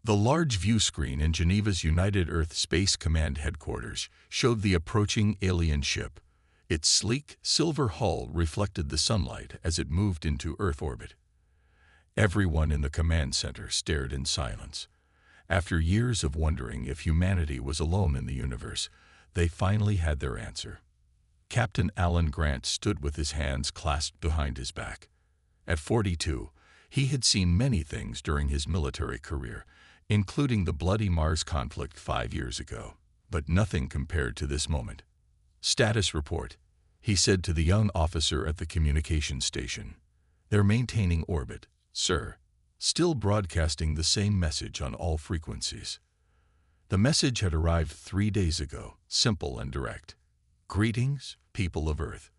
The large view screen in Geneva's United Earth Space Command headquarters showed the approaching alien ship. Its sleek, silver hull reflected the sunlight as it moved into Earth orbit. Everyone in the command center stared in silence. After years of wondering if humanity was alone in the universe, they finally had their answer. Captain Alan Grant stood with his hands clasped behind his back. At 42, he had seen many things during his military career, including the bloody Mars conflict 5 years ago, but nothing compared to this moment. "Status report," he said to the young officer at the communication station. "They're maintaining orbit, sir, still broadcasting the same message on all frequencies." The message had arrived 3 days ago, simple and direct. "Greetings, people of Earth.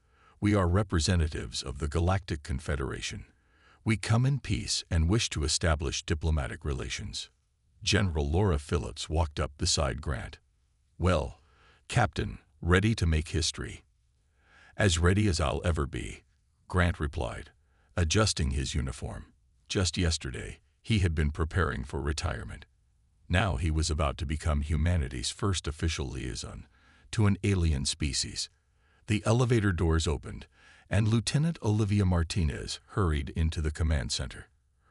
We are representatives of the Galactic Confederation. We come in peace and wish to establish diplomatic relations." General Laura Phillips walked up beside Grant. "Well, Captain, ready to make history?" "As ready as I'll ever be," Grant replied, adjusting his uniform. Just yesterday, he had been preparing for retirement. Now he was about to become humanity's first official liaison to an alien species. The elevator doors opened, and Lieutenant Olivia Martinez hurried into the command center.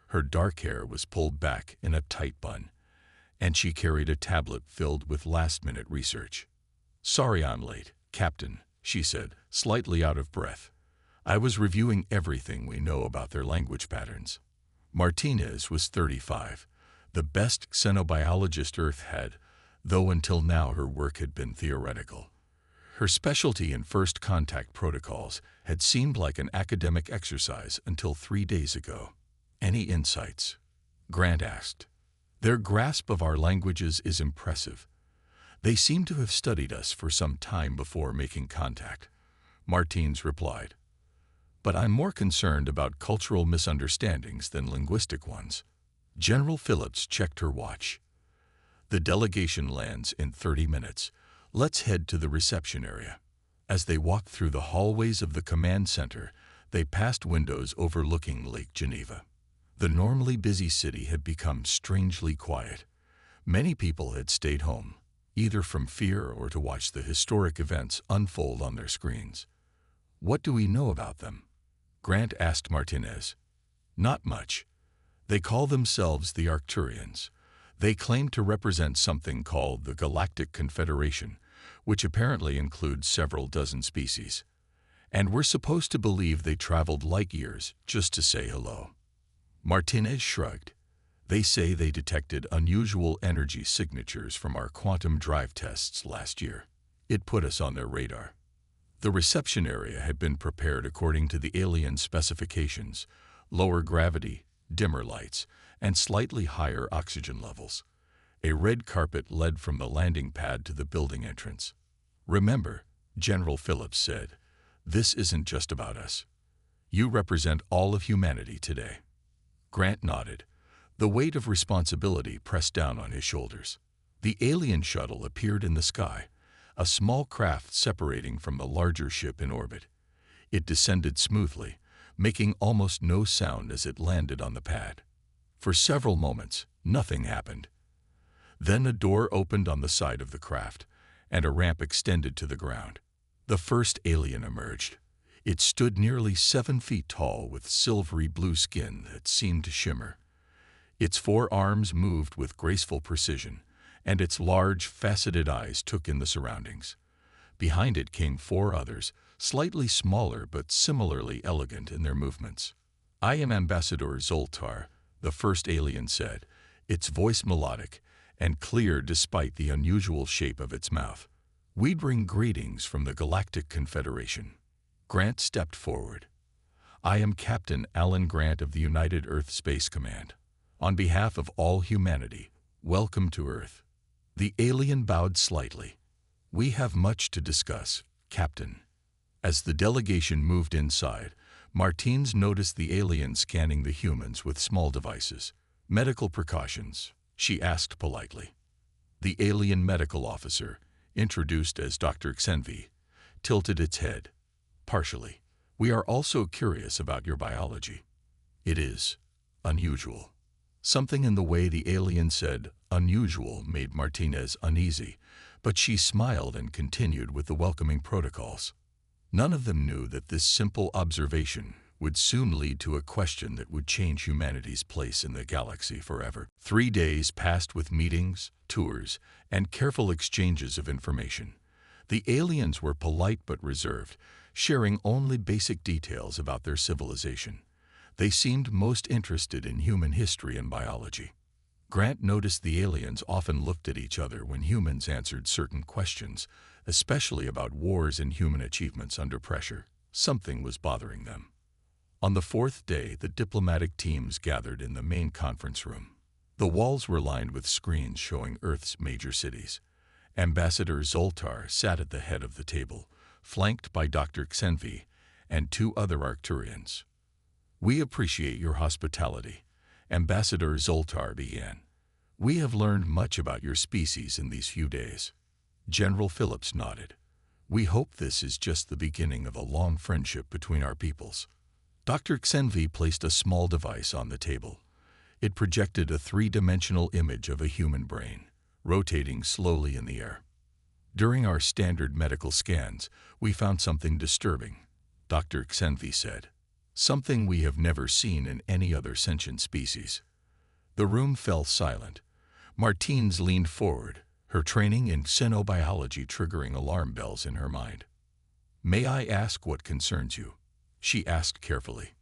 Her dark hair was pulled back in a tight bun, and she carried a tablet filled with last-minute research. "Sorry I'm late, Captain," she said, slightly out of breath. "I was reviewing everything we know about their language patterns." Martinez was 35, the best xenobiologist Earth had, though until now her work had been theoretical. Her specialty in first contact protocols had seemed like an academic exercise until 3 days ago. "Any insights?" Grant asked. "Their grasp of our languages is impressive. They seem to have studied us for some time before making contact," Martins replied. "But I'm more concerned about cultural misunderstandings than linguistic ones." General Phillips checked her watch. "The delegation lands in 30 minutes. Let's head to the reception area." As they walked through the hallways of the command center, they passed windows overlooking Lake Geneva. The normally busy city had become strangely quiet. Many people had stayed home, either from fear or to watch the historic events unfold on their screens. "What do we know about them?" Grant asked Martinez. "Not much. They call themselves the Arcturians. They claim to represent something called the Galactic Confederation, which apparently includes several dozen species. And we're supposed to believe they traveled light years just to say hello." Martinez shrugged. "They say they detected unusual energy signatures from our quantum drive tests last year. It put us on their radar." The reception area had been prepared according to the alien specifications: lower gravity, dimmer lights, and slightly higher oxygen levels. A red carpet led from the landing pad to the building entrance. "Remember," General Phillips said, "this isn't just about us. You represent all of humanity today." Grant nodded. The weight of responsibility pressed down on his shoulders. The alien shuttle appeared in the sky, a small craft separating from the larger ship in orbit. It descended smoothly, making almost no sound as it landed on the pad. For several moments, nothing happened. Then a door opened on the side of the craft, and a ramp extended to the ground. The first alien emerged. It stood nearly 7 feet tall with silvery blue skin that seemed to shimmer. Its 4 arms moved with graceful precision, and its large, faceted eyes took in the surroundings. Behind it came 4 others, slightly smaller but similarly elegant in their movements. "I am Ambassador Zoltar," the first alien said, its voice melodic and clear despite the unusual shape of its mouth. "We bring greetings from the Galactic Confederation." Grant stepped forward. "I am Captain Alan Grant of the United Earth Space Command. On behalf of all humanity, welcome to Earth." The alien bowed slightly. "We have much to discuss, Captain." As the delegation moved inside, Martins noticed the alien scanning the humans with small devices. "Medical precautions?" she asked politely. The alien medical officer, introduced as Dr. Xenvi, tilted its head. "Partially. We are also curious about your biology." "It is unusual," Something in the way the alien said unusual made Martinez uneasy, but she smiled and continued with the welcoming protocols. None of them knew that this simple observation would soon lead to a question that would change humanity's place in the galaxy forever. 3 days passed with meetings, tours, and careful exchanges of information. The aliens were polite but reserved, sharing only basic details about their civilization. They seemed most interested in human history and biology. Grant noticed the aliens often looked at each other when humans answered certain questions, especially about wars and human achievements under pressure. Something was bothering them. On the 4th day, the diplomatic teams gathered in the main conference room. The walls were lined with screens showing Earth's major cities. Ambassador Zoltar sat at the head of the table, flanked by Dr. Xenvi and 2 other Arcturians. "We appreciate your hospitality," Ambassador Zoltar began. "We have learned much about your species in these few days." General Phillips nodded. "We hope this is just the beginning of a long friendship between our peoples." Dr. Xenvi placed a small device on the table. It projected a 3-dimensional image of a human brain, rotating slowly in the air. "During our standard medical scans, we found something disturbing," Dr. Xenvi said. "Something we have never seen in any other sentient species." The room fell silent. Martins leaned forward, her training in xenobiology triggering alarm bells in her mind. "May I ask what concerns you?" she asked carefully.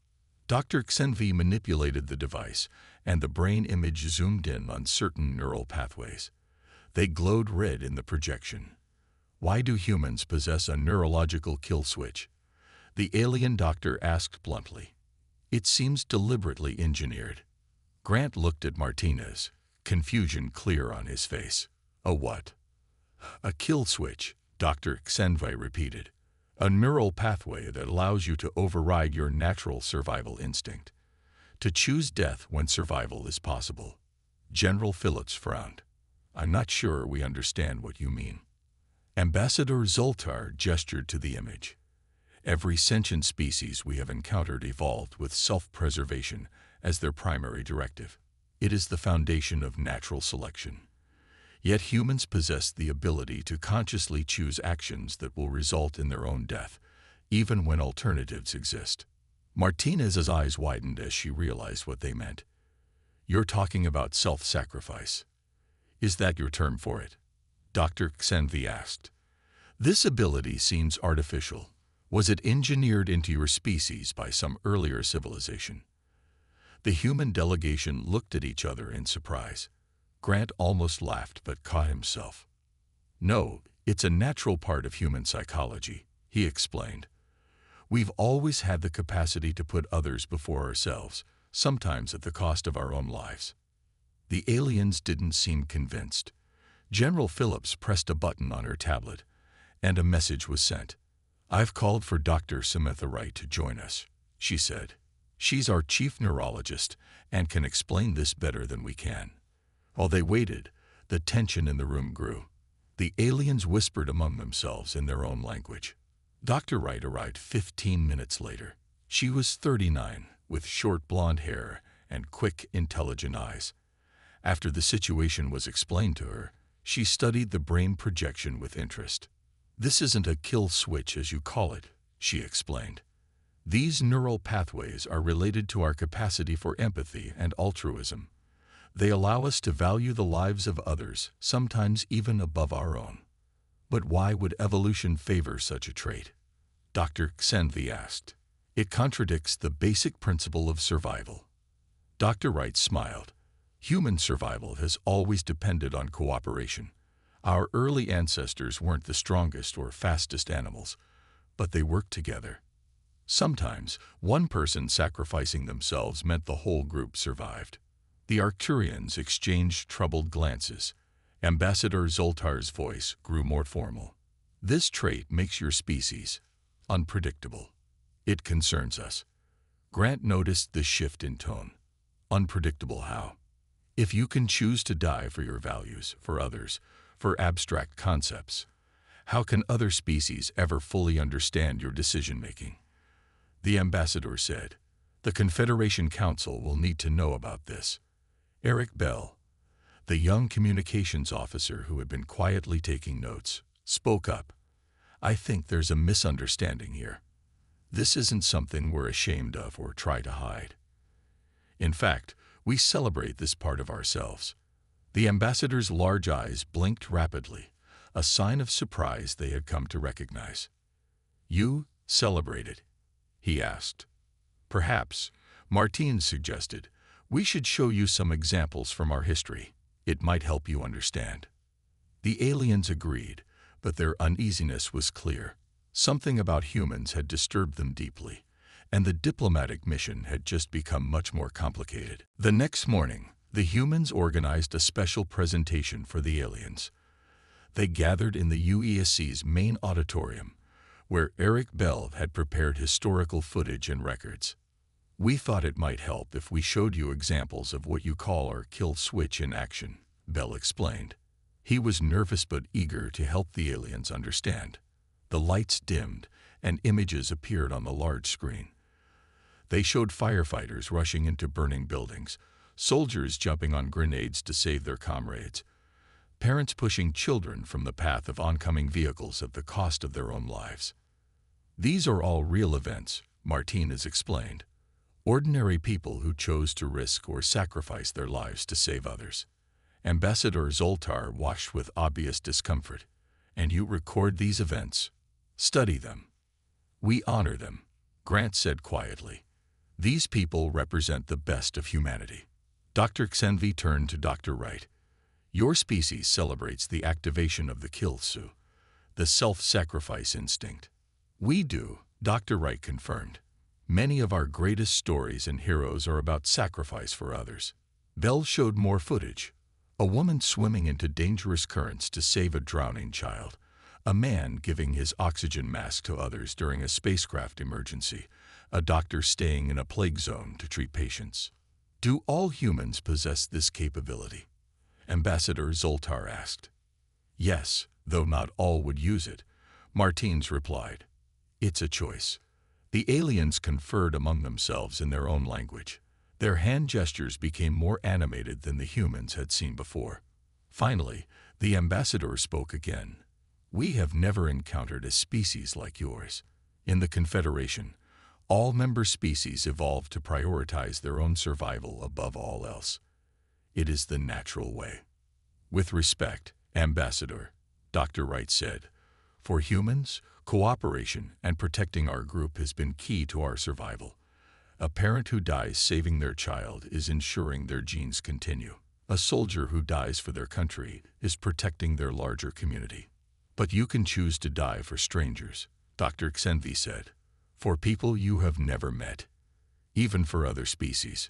Dr. Xenvi manipulated the device, and the brain image zoomed in on certain neural pathways. They glowed red in the projection. "Why do humans possess a neurological kill switch?" the alien doctor asked bluntly. "It seems deliberately engineered." Grant looked at Martinez, confusion clear on his face. "A what?" "A kill switch," Dr. Xenvi repeated. "A neural pathway that allows you to override your natural survival instinct, to choose death when survival is possible." General Phillips frowned. "I'm not sure we understand what you mean." Ambassador Zoltar gestured to the image. "Every sentient species we have encountered evolved with self-preservation as their primary directive. It is the foundation of natural selection. Yet humans possess the ability to consciously choose actions that will result in their own death, even when alternatives exist." Martinez's eyes widened as she realized what they meant. "You're talking about self-sacrifice. Is that your term for it?" Dr. Xenvi asked. "This ability seems artificial. Was it engineered into your species by some earlier civilization?" The human delegation looked at each other in surprise. Grant almost laughed but caught himself. "No, it's a natural part of human psychology," he explained. "We've always had the capacity to put others before ourselves, sometimes at the cost of our own lives." The aliens didn't seem convinced. General Phillips pressed a button on her tablet, and a message was sent. "I've called for Dr. Samantha Wright to join us," she said. "She's our chief neurologist and can explain this better than we can." While they waited, the tension in the room grew. The aliens whispered among themselves in their own language. Dr. Wright arrived 15 minutes later. She was 39, with short blonde hair and quick, intelligent eyes. After the situation was explained to her, she studied the brain projection with interest. "This isn't a kill switch as you call it," she explained. "These neural pathways are related to our capacity for empathy and altruism. They allow us to value the lives of others, sometimes even above our own." "But why would evolution favor such a trait?" Dr. Xenvi asked. "It contradicts the basic principle of survival." Dr. Wright smiled. "Human survival has always depended on cooperation. Our early ancestors weren't the strongest or fastest animals, but they worked together. Sometimes, one person sacrificing themselves meant the whole group survived." The Arcturians exchanged troubled glances. Ambassador Zoltar's voice grew more formal. "This trait makes your species unpredictable. It concerns us." Grant noticed the shift in tone. "Unpredictable how?" "If you can choose to die for your values, for others, for abstract concepts, how can other species ever fully understand your decision-making?" The ambassador said. "The Confederation Council will need to know about this. Eric Bell, the young communications officer who had been quietly taking notes, spoke up. "I think there's a misunderstanding here. This isn't something we're ashamed of or try to hide. In fact, we celebrate this part of ourselves." The ambassador's large eyes blinked rapidly, a sign of surprise they had come to recognize. "You celebrate it?" he asked. "Perhaps," Martine suggested, "we should show you some examples from our history. It might help you understand." The aliens agreed, but their uneasiness was clear. Something about humans had disturbed them deeply, and the diplomatic mission had just become much more complicated. The next morning, the humans organized a special presentation for the aliens. They gathered in the UESC's main auditorium, where Eric Bell had prepared historical footage and records. "We thought it might help if we showed you examples of what you call our kill switch in action," Bell explained. He was nervous but eager to help the aliens understand. The lights dimmed, and images appeared on the large screen. They showed firefighters rushing into burning buildings, soldiers jumping on grenades to save their comrades, parents pushing children from the path of oncoming vehicles at the cost of their own lives. "These are all real events," Martinez explained. "Ordinary people who chose to risk or sacrifice their lives to save others." Ambassador Zoltar watched with obvious discomfort. "And you record these events? Study them?" "We honor them," Grant said quietly. "These people represent the best of humanity." Dr. Xenvi turned to Dr. Wright. "Your species celebrates the activation of the kill su, the self-sacrifice instinct." "We do," Dr. Wright confirmed. "Many of our greatest stories and heroes are about sacrifice for others." Bell showed more footage. A woman swimming into dangerous currents to save a drowning child. A man giving his oxygen mask to others during a spacecraft emergency. A doctor staying in a plague zone to treat patients. "Do all humans possess this capability?" Ambassador Zoltar asked. "Yes, though not all would use it," Martins replied. "It's a choice." The aliens conferred among themselves in their own language. Their hand gestures became more animated than the humans had seen before. Finally, the ambassador spoke again. "We have never encountered a species like yours. In the Confederation, all member species evolved to prioritize their own survival above all else. It is the natural way." "With respect, Ambassador," Dr. Wright said, "for humans, cooperation and protecting our group has been key to our survival. A parent who dies saving their child is ensuring their genes continue. A soldier who dies for their country is protecting their larger community. But you can choose to die for strangers," Dr. Xenvi said. "For people you have never met. Even for other species."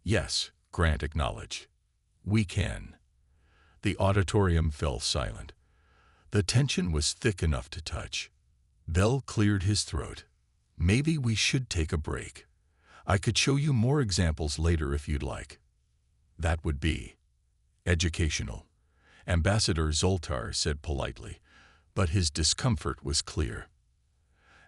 "Yes," Grant acknowledged. "We can." The auditorium fell silent. The tension was thick enough to touch. Bell cleared his throat. "Maybe we should take a break. I could show you more examples later if you'd like." "That would be educational," Ambassador Zoltar said politely, but his discomfort was clear.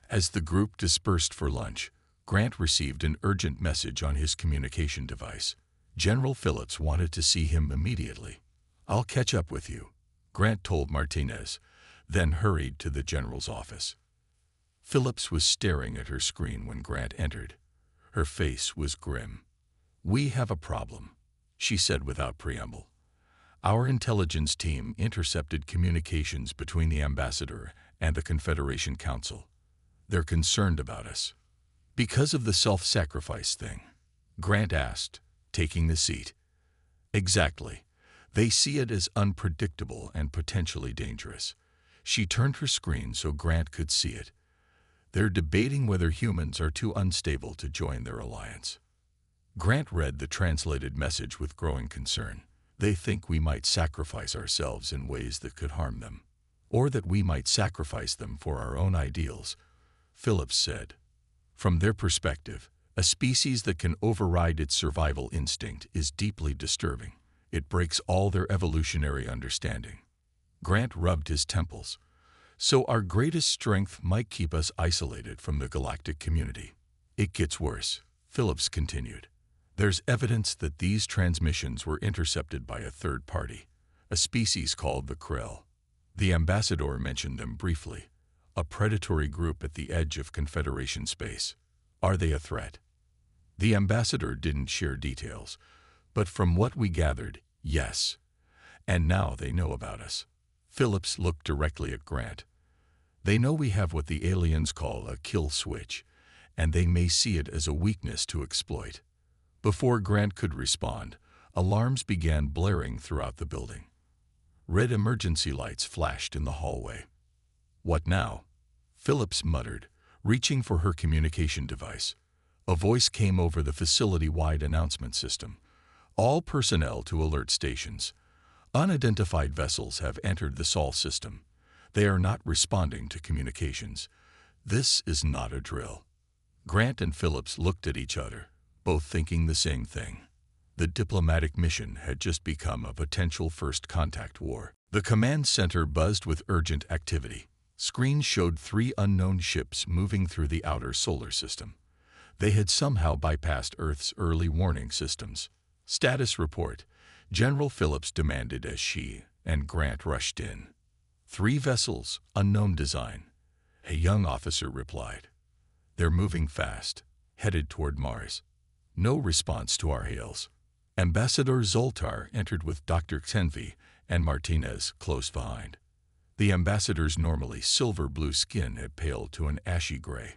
As the group dispersed for lunch, Grant received an urgent message on his communication device. General Phillips wanted to see him immediately. "I'll catch up with you," Grant told Martinez, then hurried to the general's office. Phillips was staring at her screen when Grant entered. Her face was grim. "We have a problem," she said without preamble. "Our intelligence team intercepted communications between the ambassador and the Confederation Council. They're concerned about us." "Because of the self-sacrifice thing?" Grant asked, taking the seat. "Exactly. They see it as unpredictable and potentially dangerous." She turned her screen so Grant could see it. "They're debating whether humans are too unstable to join their alliance." Grant read the translated message with growing concern. "They think we might sacrifice ourselves in ways that could harm them, or that we might sacrifice them for our own ideals," Phillips said. "From their perspective, a species that can override its survival instinct is deeply disturbing. It breaks all their evolutionary understanding." Grant rubbed his temples. "So our greatest strength might keep us isolated from the galactic community." "It gets worse," Phillips continued. There's evidence that these transmissions were intercepted by a third party, a species called the Krell. The ambassador mentioned them briefly, a predatory group at the edge of Confederation space. Are they a threat? The ambassador didn't share details, but from what we gathered, yes. And now they know about us. Phillips looked directly at Grant. They know we have what the aliens call a kill switch, and they may see it as a weakness to exploit. Before Grant could respond, alarms began blaring throughout the building. Red emergency lights flashed in the hallway. What now? Phillips muttered, reaching for her communication device. A voice came over the facility-wide announcement system. All personnel to alert stations. Unidentified vessels have entered the Sol system. They are not responding to communications. This is not a drill. Grant and Phillips looked at each other, both thinking the same thing. The diplomatic mission had just become a potential first contact war. The command center buzzed with urgent activity. Screens showed 3 unknown ships moving through the outer solar system. They had somehow bypassed Earth's early warning systems. Status report, General Phillips demanded as she and Grant rushed in. 3 vessels, unknown design. A young officer replied. They're moving fast, headed toward Mars. No response to our hails. Ambassador Zoltar entered with Dr. Xenvi and Martinez close behind. The ambassador's normally silver-blue skin had paled to an ashy gray.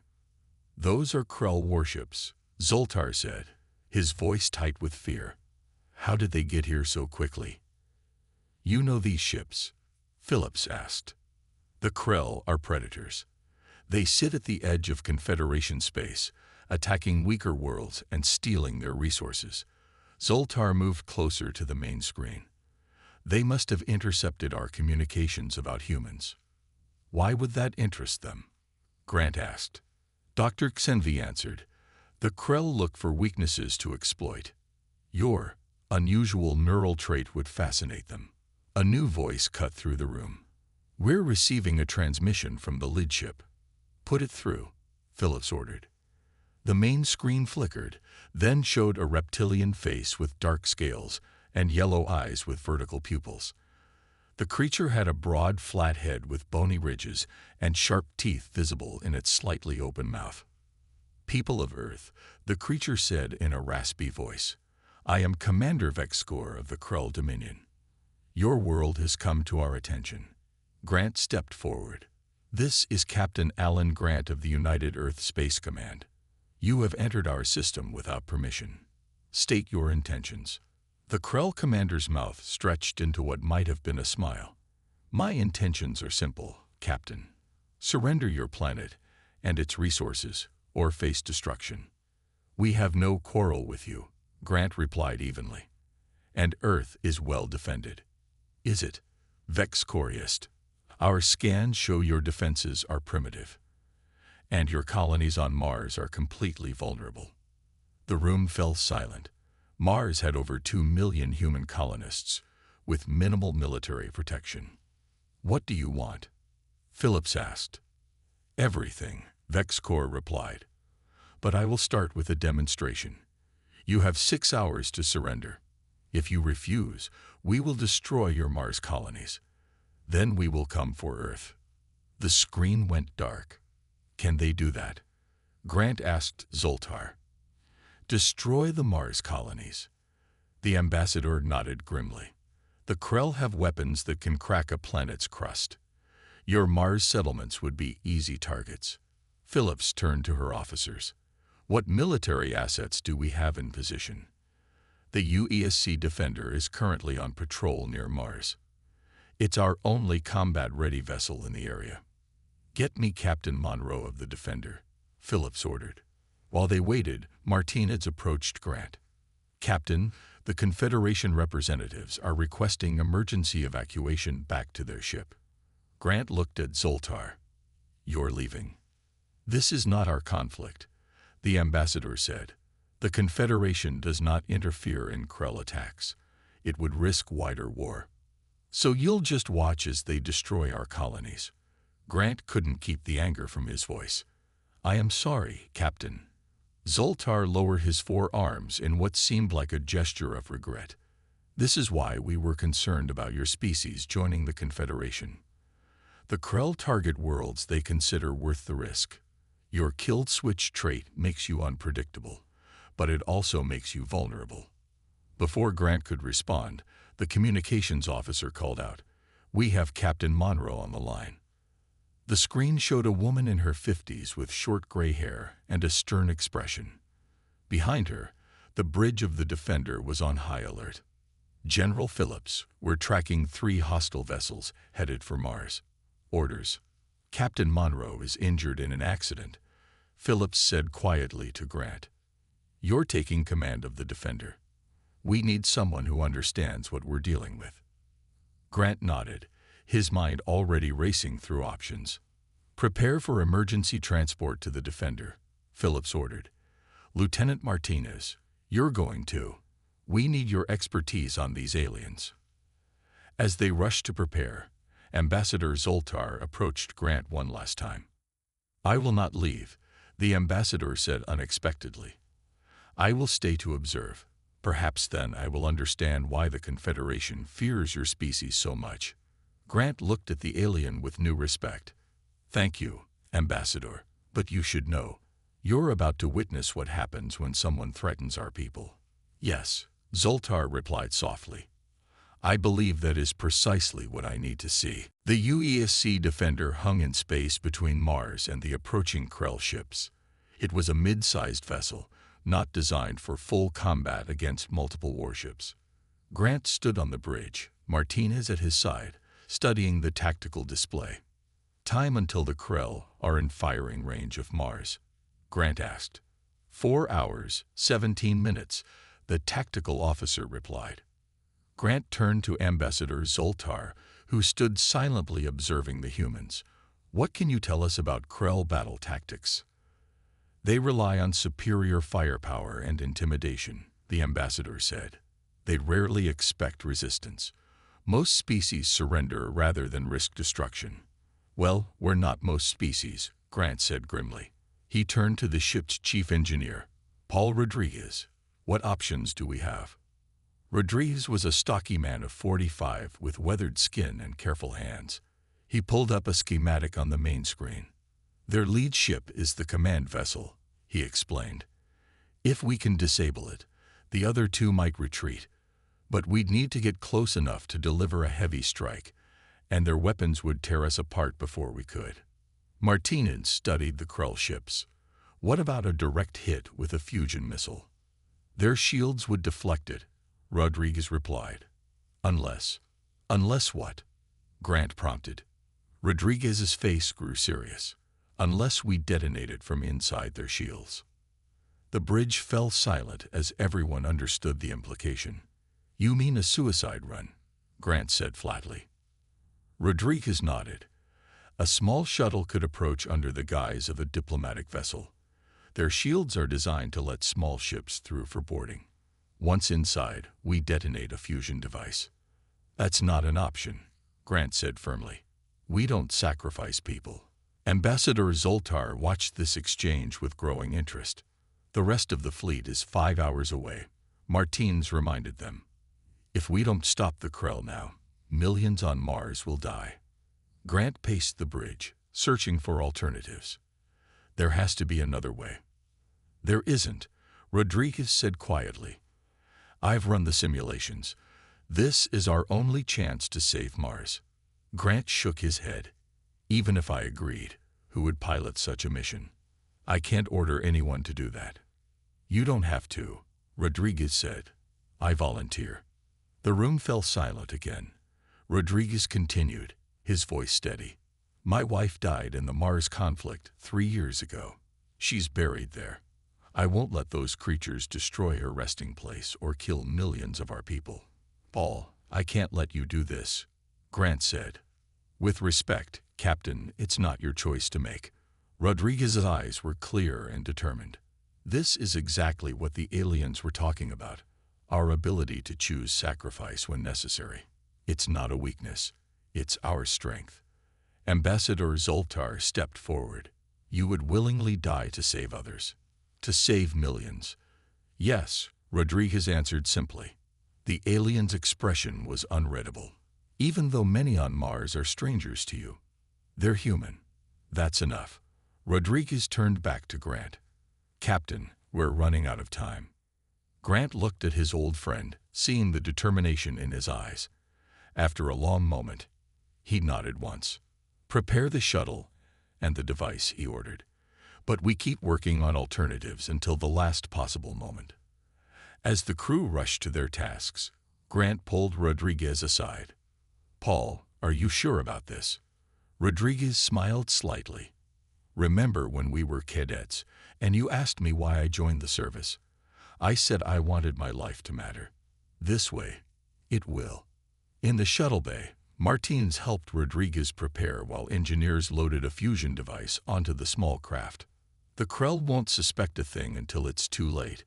Those are Krell warships, Zoltar said, his voice tight with fear. How did they get here so quickly? You know these ships? Phillips asked. The Krell are predators. They sit at the edge of Confederation space, attacking weaker worlds and stealing their resources. Zoltar moved closer to the main screen. They must have intercepted our communications about humans. Why would that interest them? Grant asked. Dr. Xenvi answered. The Krell look for weaknesses to exploit. Your unusual neural trait would fascinate them. A new voice cut through the room. We're receiving a transmission from the lid ship. Put it through, Phillips ordered. The main screen flickered, then showed a reptilian face with dark scales and yellow eyes with vertical pupils. The creature had a broad, flat head with bony ridges and sharp teeth visible in its slightly open mouth. People of Earth, the creature said in a raspy voice, I am Commander Vexcor of the Krell Dominion. Your world has come to our attention. Grant stepped forward. This is Captain Alan Grant of the United Earth Space Command. You have entered our system without permission. State your intentions. The Krell commander's mouth stretched into what might have been a smile. My intentions are simple, Captain. Surrender your planet and its resources, or face destruction. We have no quarrel with you, Grant replied evenly. And Earth is well defended. Is it? Vexcoriest. Our scans show your defenses are primitive, and your colonies on Mars are completely vulnerable. The room fell silent. Mars had over 2 million human colonists, with minimal military protection. What do you want? Phillips asked. Everything, Vexcor replied. But I will start with a demonstration. You have 6 hours to surrender. If you refuse, we will destroy your Mars colonies. Then we will come for Earth. The screen went dark. Can they do that? Grant asked Zoltar. Destroy the Mars colonies. The ambassador nodded grimly. The Krell have weapons that can crack a planet's crust. Your Mars settlements would be easy targets. Phillips turned to her officers. What military assets do we have in position? The UESC Defender is currently on patrol near Mars. It's our only combat-ready vessel in the area. Get me Captain Monroe of the Defender, Phillips ordered. While they waited, Martinez approached Grant. Captain, the Confederation representatives are requesting emergency evacuation back to their ship. Grant looked at Zoltar. You're leaving. This is not our conflict, the ambassador said. The Confederation does not interfere in Krell attacks. It would risk wider war. So you'll just watch as they destroy our colonies. Grant couldn't keep the anger from his voice. I am sorry, Captain. Zoltar lowered his forearms in what seemed like a gesture of regret. This is why we were concerned about your species joining the Confederation. The Krell target worlds they consider worth the risk. Your killed switch trait makes you unpredictable, but it also makes you vulnerable. Before Grant could respond, the communications officer called out, "We have Captain Monroe on the line." The screen showed a woman in her 50s with short gray hair and a stern expression. Behind her, the bridge of the Defender was on high alert. "General Phillips, we're tracking 3 hostile vessels headed for Mars. Orders. Captain Monroe is injured in an accident," Phillips said quietly to Grant. "You're taking command of the Defender. We need someone who understands what we're dealing with." Grant nodded, his mind already racing through options. "Prepare for emergency transport to the Defender," Phillips ordered. "Lieutenant Martinez, you're going too. We need your expertise on these aliens." As they rushed to prepare, Ambassador Zoltar approached Grant one last time. "I will not leave," the ambassador said unexpectedly. "I will stay to observe. Perhaps then I will understand why the Confederation fears your species so much." Grant looked at the alien with new respect. "Thank you, Ambassador, but you should know. You're about to witness what happens when someone threatens our people." "Yes," Zoltar replied softly. "I believe that is precisely what I need to see." The UESC Defender hung in space between Mars and the approaching Krell ships. It was a mid-sized vessel, not designed for full combat against multiple warships. Grant stood on the bridge, Martinez at his side, studying the tactical display. "Time until the Krell are in firing range of Mars?" Grant asked. 4 hours, 17 minutes, the tactical officer replied. Grant turned to Ambassador Zoltar, who stood silently observing the humans. "What can you tell us about Krell battle tactics?" "They rely on superior firepower and intimidation," the ambassador said. "They rarely expect resistance. Most species surrender rather than risk destruction." "Well, we're not most species," Grant said grimly. He turned to the ship's chief engineer, Paul Rodriguez. "What options do we have?" Rodriguez was a stocky man of 45 with weathered skin and careful hands. He pulled up a schematic on the main screen. "Their lead ship is the command vessel," he explained. "If we can disable it, the other 2 might retreat, but we'd need to get close enough to deliver a heavy strike, and their weapons would tear us apart before we could." Martinez studied the Krell ships. "What about a direct hit with a fusion missile?" "Their shields would deflect it," Rodriguez replied. Unless what?" Grant prompted. Rodriguez's face grew serious. "Unless we detonate it from inside their shields." The bridge fell silent as everyone understood the implication. "You mean a suicide run?" Grant said flatly. Rodriguez nodded. "A small shuttle could approach under the guise of a diplomatic vessel. Their shields are designed to let small ships through for boarding. Once inside, we detonate a fusion device." "That's not an option," Grant said firmly. "We don't sacrifice people." Ambassador Zoltar watched this exchange with growing interest. "The rest of the fleet is 5 hours away," Martinez reminded them. "If we don't stop the Krell now, millions on Mars will die." Grant paced the bridge, searching for alternatives. "There has to be another way." "There isn't," Rodriguez said quietly. "I've run the simulations. This is our only chance to save Mars." Grant shook his head. "Even if I agreed, who would pilot such a mission? I can't order anyone to do that." "You don't have to," Rodriguez said. "I volunteer." The room fell silent again. Rodriguez continued, his voice steady. "My wife died in the Mars conflict 3 years ago. She's buried there. I won't let those creatures destroy her resting place or kill millions of our people." "Paul, I can't let you do this," Grant said. "With respect, Captain, it's not your choice to make." Rodriguez's eyes were clear and determined. "This is exactly what the aliens were talking about, our ability to choose sacrifice when necessary. It's not a weakness, it's our strength." Ambassador Zoltar stepped forward. "You would willingly die to save others." To save millions. Yes, Rodriguez answered simply. The alien's expression was unreadable. Even though many on Mars are strangers to you, they're human. That's enough. Rodriguez turned back to Grant. Captain, we're running out of time. Grant looked at his old friend, seeing the determination in his eyes. After a long moment, he nodded once. Prepare the shuttle and the device, he ordered. But we keep working on alternatives until the last possible moment. As the crew rushed to their tasks, Grant pulled Rodriguez aside. Paul, are you sure about this? Rodriguez smiled slightly. Remember when we were cadets and you asked me why I joined the service? I said I wanted my life to matter. This way, it will. In the shuttle bay, Martins helped Rodriguez prepare while engineers loaded a fusion device onto the small craft. The Krell won't suspect a thing until it's too late,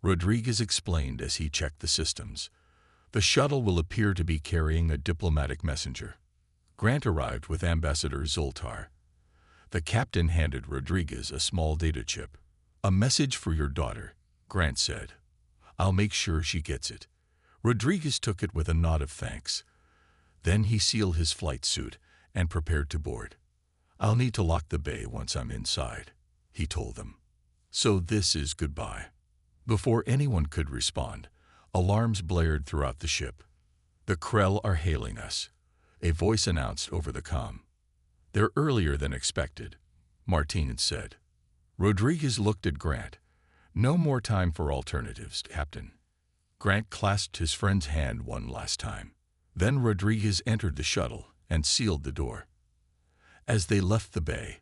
Rodriguez explained as he checked the systems. The shuttle will appear to be carrying a diplomatic messenger. Grant arrived with Ambassador Zoltar. The captain handed Rodriguez a small data chip. A message for your daughter, Grant said. I'll make sure she gets it. Rodriguez took it with a nod of thanks. Then he sealed his flight suit and prepared to board. I'll need to lock the bay once I'm inside, he told them. So this is goodbye. Before anyone could respond, alarms blared throughout the ship. The Krell are hailing us, a voice announced over the comm. They're earlier than expected, Martinez said. Rodriguez looked at Grant. No more time for alternatives, Captain. Grant clasped his friend's hand one last time. Then Rodriguez entered the shuttle and sealed the door. As they left the bay,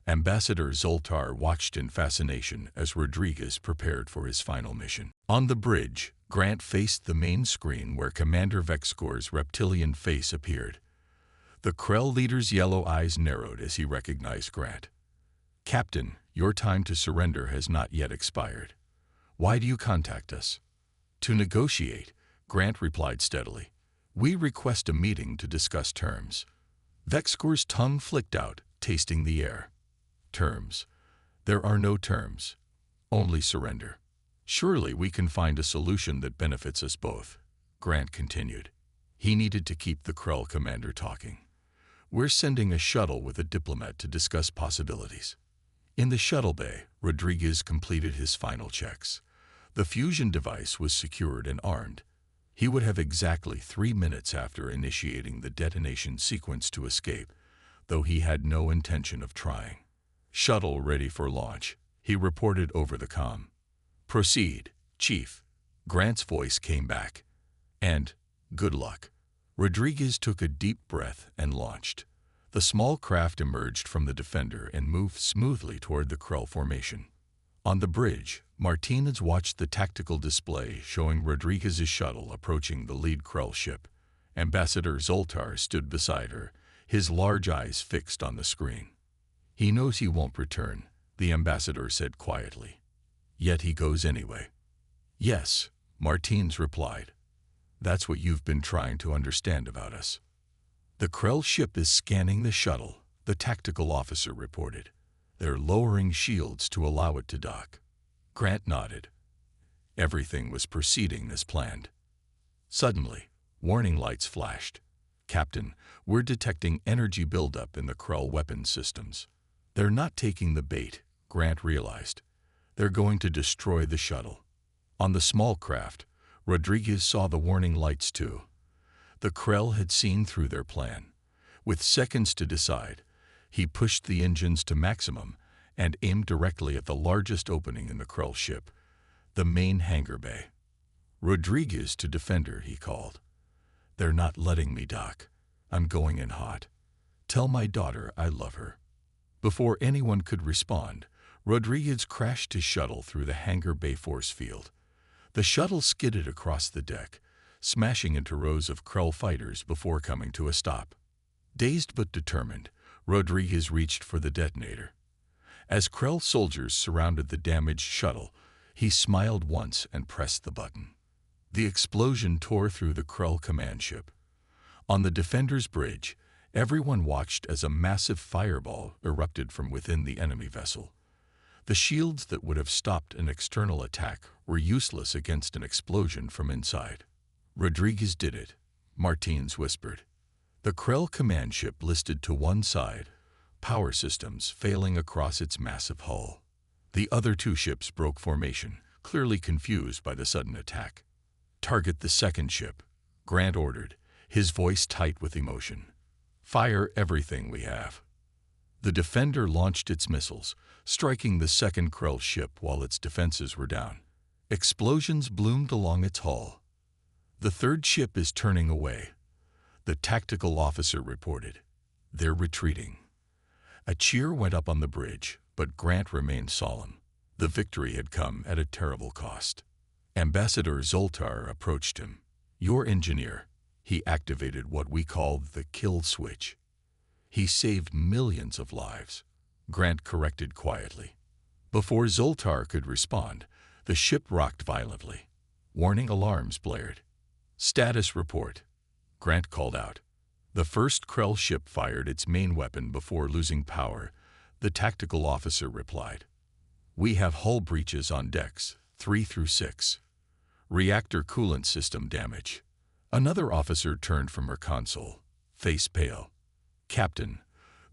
Ambassador Zoltar watched in fascination as Rodriguez prepared for his final mission. On the bridge, Grant faced the main screen where Commander Vexcor's reptilian face appeared. The Krell leader's yellow eyes narrowed as he recognized Grant. Captain, your time to surrender has not yet expired. Why do you contact us? To negotiate, Grant replied steadily. We request a meeting to discuss terms. Vexcor's tongue flicked out, tasting the air. Terms. There are no terms. Only surrender. Surely we can find a solution that benefits us both, Grant continued. He needed to keep the Krell commander talking. We're sending a shuttle with a diplomat to discuss possibilities. In the shuttle bay, Rodriguez completed his final checks. The fusion device was secured and armed. He would have exactly 3 minutes after initiating the detonation sequence to escape, though he had no intention of trying. Shuttle ready for launch, he reported over the comm. Proceed, Chief. Grant's voice came back. And, good luck. Rodriguez took a deep breath and launched. The small craft emerged from the defender and moved smoothly toward the Krell formation. On the bridge, Martinez watched the tactical display showing Rodriguez's shuttle approaching the lead Krell ship. Ambassador Zoltar stood beside her, his large eyes fixed on the screen. He knows he won't return, the ambassador said quietly. Yet he goes anyway. Yes, Martinez replied. That's what you've been trying to understand about us. The Krell ship is scanning the shuttle, the tactical officer reported. They're lowering shields to allow it to dock. Grant nodded. Everything was proceeding as planned. Suddenly, warning lights flashed. Captain, we're detecting energy buildup in the Krell weapons systems. They're not taking the bait, Grant realized. They're going to destroy the shuttle. On the small craft, Rodriguez saw the warning lights too. The Krell had seen through their plan. With seconds to decide, he pushed the engines to maximum and aimed directly at the largest opening in the Krell ship, the main hangar bay. Rodriguez to defender, he called. They're not letting me dock. I'm going in hot. Tell my daughter I love her. Before anyone could respond, Rodriguez crashed his shuttle through the hangar bay force field. The shuttle skidded across the deck, smashing into rows of Krell fighters before coming to a stop. Dazed but determined, Rodriguez reached for the detonator. As Krell soldiers surrounded the damaged shuttle, he smiled once and pressed the button. The explosion tore through the Krell command ship. On the defender's bridge, everyone watched as a massive fireball erupted from within the enemy vessel. The shields that would have stopped an external attack were useless against an explosion from inside. "Rodriguez did it," Martins whispered. The Krell command ship listed to one side, power systems failing across its massive hull. The other two ships broke formation, clearly confused by the sudden attack. "Target the second ship," Grant ordered, his voice tight with emotion. "Fire everything we have." The Defender launched its missiles, striking the second Krell ship while its defenses were down. Explosions bloomed along its hull. "The third ship is turning away," the tactical officer reported. "They're retreating." A cheer went up on the bridge, but Grant remained solemn. The victory had come at a terrible cost. Ambassador Zoltar approached him. "Your engineer," he activated what we called the kill switch. "He saved millions of lives," Grant corrected quietly. Before Zoltar could respond, the ship rocked violently. Warning alarms blared. "Status report," Grant called out. The first Krell ship fired its main weapon before losing power, the tactical officer replied. "We have hull breaches on decks 3 through 6. Reactor coolant system damage." Another officer turned from her console, face pale. "Captain,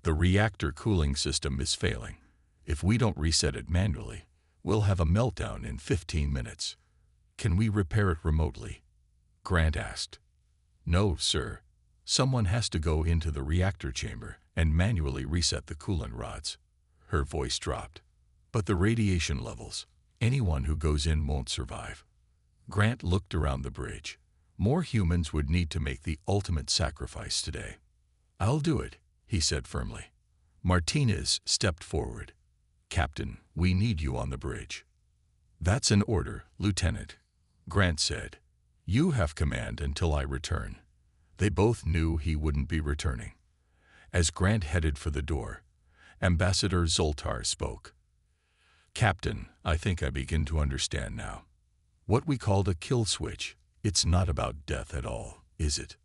the reactor cooling system is failing. If we don't reset it manually, we'll have a meltdown in 15 minutes. Can we repair it remotely?" Grant asked. "No, sir. Someone has to go into the reactor chamber and manually reset the coolant rods." Her voice dropped. "But the radiation levels, anyone who goes in won't survive." Grant looked around the bridge. More humans would need to make the ultimate sacrifice today. "I'll do it," he said firmly. Martinez stepped forward. "Captain, we need you on the bridge." "That's an order, Lieutenant," Grant said. "You have command until I return." They both knew he wouldn't be returning. As Grant headed for the door, Ambassador Zoltar spoke. "Captain, I think I begin to understand now. What we called a kill switch, it's not about death at all, is it?"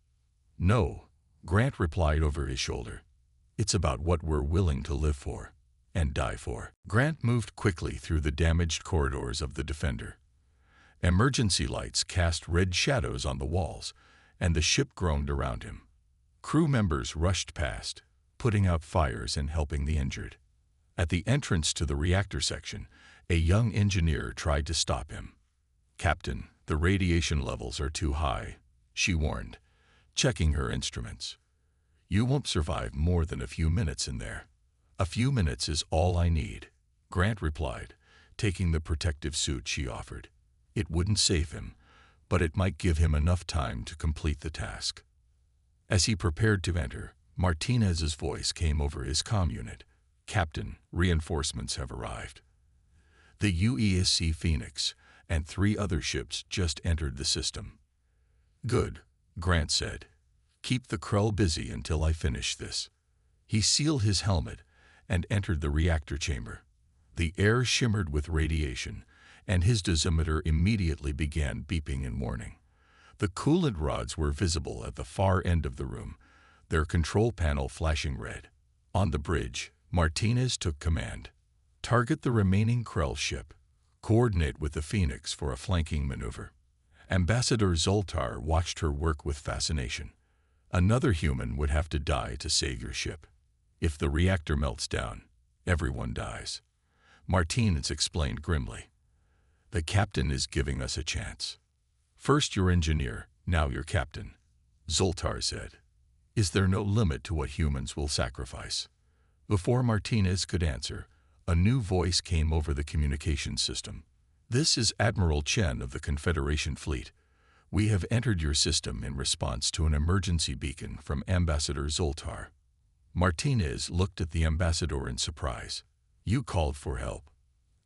"No," Grant replied over his shoulder. "It's about what we're willing to live for and die for." Grant moved quickly through the damaged corridors of the Defender. Emergency lights cast red shadows on the walls, and the ship groaned around him. Crew members rushed past, putting out fires and helping the injured. At the entrance to the reactor section, a young engineer tried to stop him. "Captain, the radiation levels are too high," she warned, checking her instruments. "You won't survive more than a few minutes in there." "A few minutes is all I need," Grant replied, taking the protective suit she offered. It wouldn't save him, but it might give him enough time to complete the task. As he prepared to enter, Martinez's voice came over his comm unit. "Captain, reinforcements have arrived. The UESC Phoenix and 3 other ships just entered the system." "Good," Grant said. "Keep the Krell busy until I finish this." He sealed his helmet and entered the reactor chamber. The air shimmered with radiation, and his dosimeter immediately began beeping in warning. The coolant rods were visible at the far end of the room, their control panel flashing red. On the bridge, Martinez took command. "Target the remaining Krell ship. Coordinate with the Phoenix for a flanking maneuver." Ambassador Zoltar watched her work with fascination. "Another human would have to die to save your ship. If the reactor melts down, everyone dies." Martinez explained grimly. "The captain is giving us a chance." "First your engineer, now your captain," Zoltar said. "Is there no limit to what humans will sacrifice?" Before Martinez could answer, a new voice came over the communication system. "This is Admiral Chen of the Confederation Fleet. We have entered your system in response to an emergency beacon from Ambassador Zoltar." Martinez looked at the ambassador in surprise. "You called for help."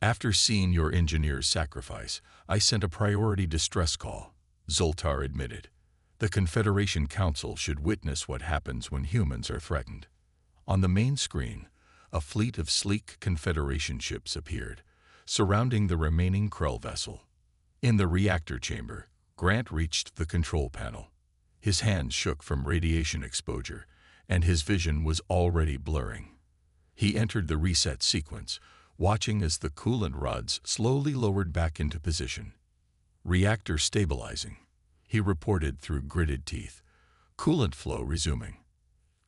"After seeing your engineer's sacrifice, I sent a priority distress call," Zoltar admitted. "The Confederation Council should witness what happens when humans are threatened." On the main screen, a fleet of sleek Confederation ships appeared, surrounding the remaining Krell vessel. In the reactor chamber, Grant reached the control panel. His hands shook from radiation exposure, and his vision was already blurring. He entered the reset sequence, watching as the coolant rods slowly lowered back into position. "Reactor stabilizing," he reported through gritted teeth. "Coolant flow resuming."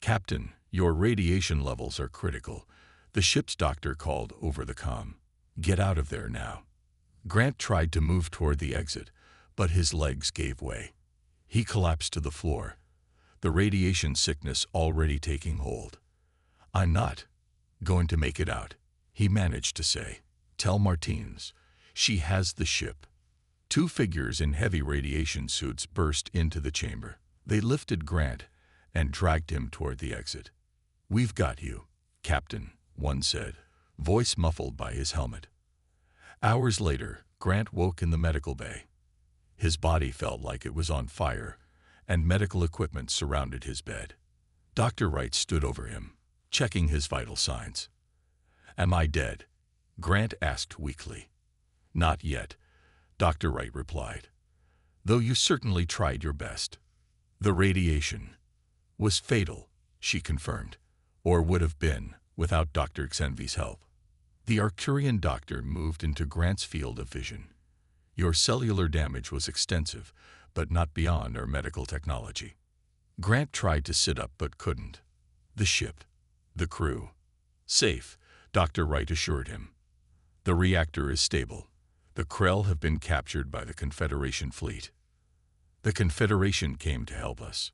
"Captain, your radiation levels are critical," the ship's doctor called over the comm. "Get out of there now." Grant tried to move toward the exit, but his legs gave way. He collapsed to the floor, the radiation sickness already taking hold. "I'm not going to make it out," he managed to say. "Tell Martins. She has the ship." Two figures in heavy radiation suits burst into the chamber. They lifted Grant and dragged him toward the exit. "We've got you, Captain," one said, voice muffled by his helmet. Hours later, Grant woke in the medical bay. His body felt like it was on fire, and medical equipment surrounded his bed. Dr. Wright stood over him, checking his vital signs. "Am I dead?" Grant asked weakly. "Not yet," Dr. Wright replied, "though you certainly tried your best." "The radiation was fatal," she confirmed, "or would have been without Dr. Xenvi's help." The Arcturian doctor moved into Grant's field of vision. "Your cellular damage was extensive, but not beyond our medical technology." Grant tried to sit up but couldn't. "The ship, the crew, safe," Dr. Wright assured him. "The reactor is stable. The Krell have been captured by the Confederation fleet." "The Confederation came to help us?"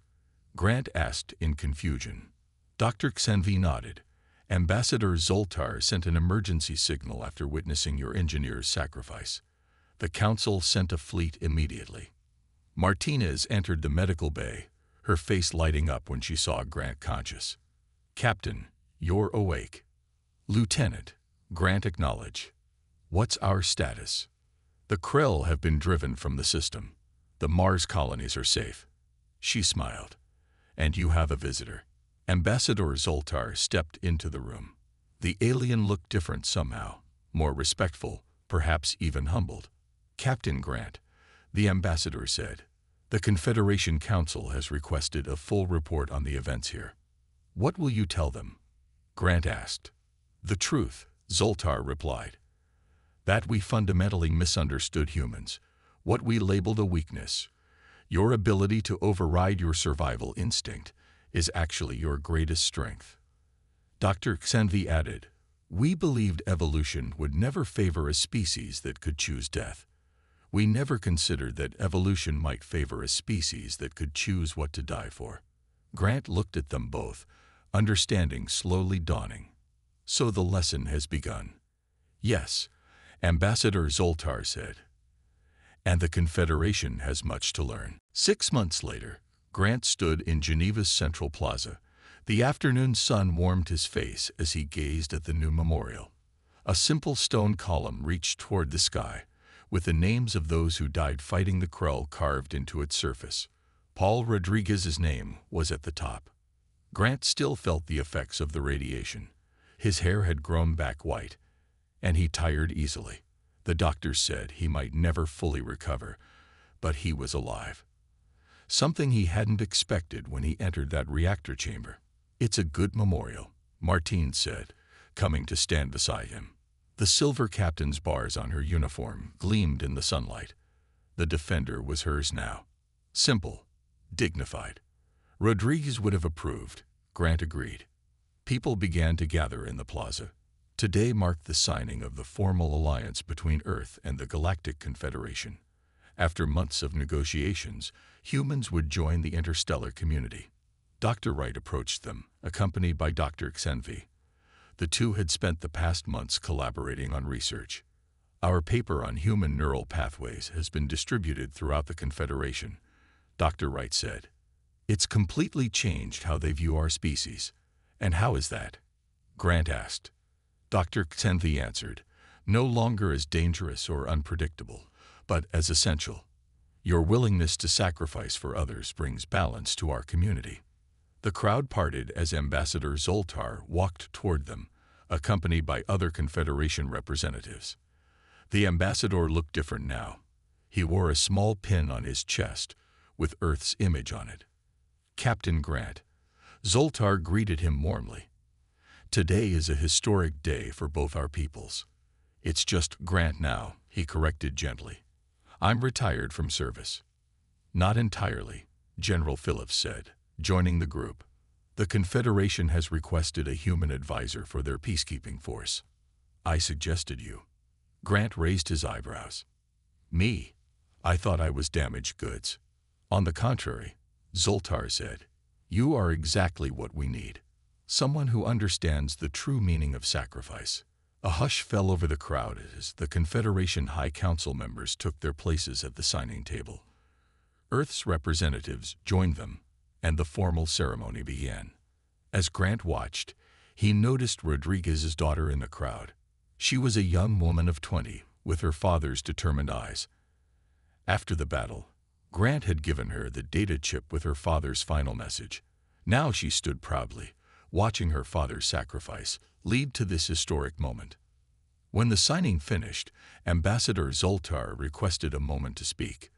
Grant asked in confusion. Dr. Xenvi nodded. "Ambassador Zoltar sent an emergency signal after witnessing your engineer's sacrifice. The Council sent a fleet immediately." Martinez entered the medical bay, her face lighting up when she saw Grant conscious. "Captain, you're awake." "Lieutenant," Grant acknowledged. "What's our status?" "The Krell have been driven from the system. The Mars colonies are safe." She smiled. "And you have a visitor." Ambassador Zoltar stepped into the room. The alien looked different somehow, more respectful, perhaps even humbled. "Captain Grant," the ambassador said, "the Confederation Council has requested a full report on the events here." "What will you tell them?" Grant asked. "The truth," Zoltar replied. "That we fundamentally misunderstood humans, what we labeled a weakness. Your ability to override your survival instinct is actually your greatest strength." Dr. Xenvi added, "We believed evolution would never favor a species that could choose death. We never considered that evolution might favor a species that could choose what to die for." Grant looked at them both, understanding slowly dawning. "So the lesson has begun." "Yes," Ambassador Zoltar said. "And the Confederation has much to learn." 6 months later, Grant stood in Geneva's Central Plaza. The afternoon sun warmed his face as he gazed at the new memorial. A simple stone column reached toward the sky, with the names of those who died fighting the Krell carved into its surface. Paul Rodriguez's name was at the top. Grant still felt the effects of the radiation. His hair had grown back white, and he tired easily. The doctors said he might never fully recover, but he was alive. Something he hadn't expected when he entered that reactor chamber. "It's a good memorial," Martine said, coming to stand beside him. The silver captain's bars on her uniform gleamed in the sunlight. The Defender was hers now. Simple, dignified. Rodriguez would have approved, Grant agreed. People began to gather in the plaza. Today marked the signing of the formal alliance between Earth and the Galactic Confederation. After months of negotiations, humans would join the interstellar community. Dr. Wright approached them, accompanied by Dr. Xenvi. The two had spent the past months collaborating on research. "Our paper on human neural pathways has been distributed throughout the Confederation," Dr. Wright said. "It's completely changed how they view our species." "And how is that?" Grant asked. Dr. Xenvi answered, "No longer as dangerous or unpredictable, but as essential. Your willingness to sacrifice for others brings balance to our community." The crowd parted as Ambassador Zoltar walked toward them, accompanied by other Confederation representatives. The ambassador looked different now. He wore a small pin on his chest, with Earth's image on it. "Captain Grant." Zoltar greeted him warmly. Today is a historic day for both our peoples. It's just Grant now, he corrected gently. I'm retired from service. Not entirely, General Phillips said, joining the group. The Confederation has requested a human advisor for their peacekeeping force. I suggested you. Grant raised his eyebrows. Me? I thought I was damaged goods. On the contrary, Zoltar said, you are exactly what we need. Someone who understands the true meaning of sacrifice. A hush fell over the crowd as the Confederation High Council members took their places at the signing table. Earth's representatives joined them, and the formal ceremony began. As Grant watched, he noticed Rodriguez's daughter in the crowd. She was a young woman of 20, with her father's determined eyes. After the battle, Grant had given her the data chip with her father's final message. Now she stood proudly, watching her father's sacrifice lead to this historic moment. When the signing finished, Ambassador Zoltar requested a moment to speak.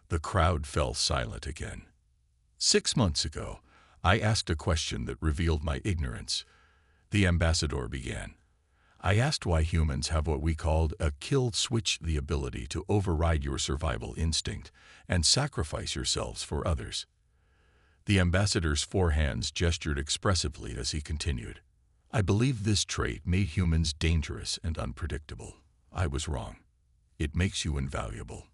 The crowd fell silent again. 6 months ago, I asked a question that revealed my ignorance. The ambassador began. I asked why humans have what we called a kill switch, the ability to override your survival instinct and sacrifice yourselves for others. The ambassador's 4 hands gestured expressively as he continued. I believe this trait made humans dangerous and unpredictable. I was wrong. It makes you invaluable.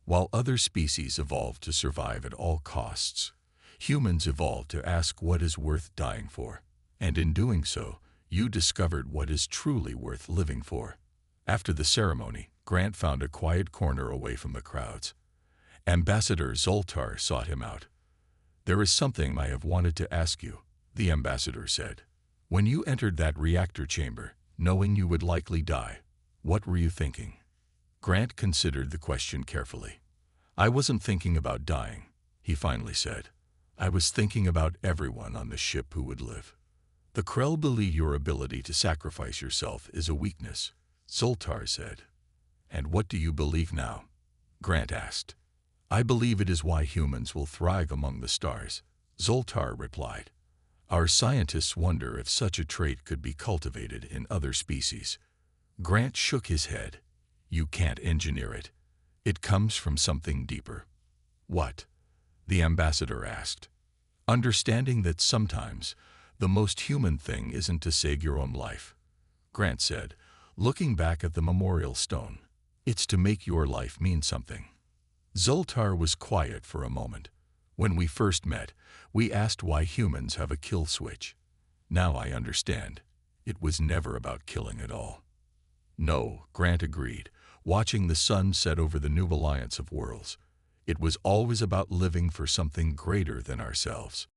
While other species evolved to survive at all costs, humans evolved to ask what is worth dying for. And in doing so, you discovered what is truly worth living for. After the ceremony, Grant found a quiet corner away from the crowds. Ambassador Zoltar sought him out. There is something I have wanted to ask you, the ambassador said. When you entered that reactor chamber, knowing you would likely die, what were you thinking? Grant considered the question carefully. I wasn't thinking about dying, he finally said. I was thinking about everyone on the ship who would live. The Krell believe your ability to sacrifice yourself is a weakness, Zoltar said. And what do you believe now? Grant asked. I believe it is why humans will thrive among the stars, Zoltar replied. Our scientists wonder if such a trait could be cultivated in other species. Grant shook his head. You can't engineer it. It comes from something deeper. What? The ambassador asked. Understanding that sometimes the most human thing isn't to save your own life, Grant said, looking back at the memorial stone. It's to make your life mean something. Zoltar was quiet for a moment. When we first met, we asked why humans have a kill switch. Now I understand. It was never about killing at all. No, Grant agreed, watching the sun set over the new alliance of worlds. It was always about living for something greater than ourselves.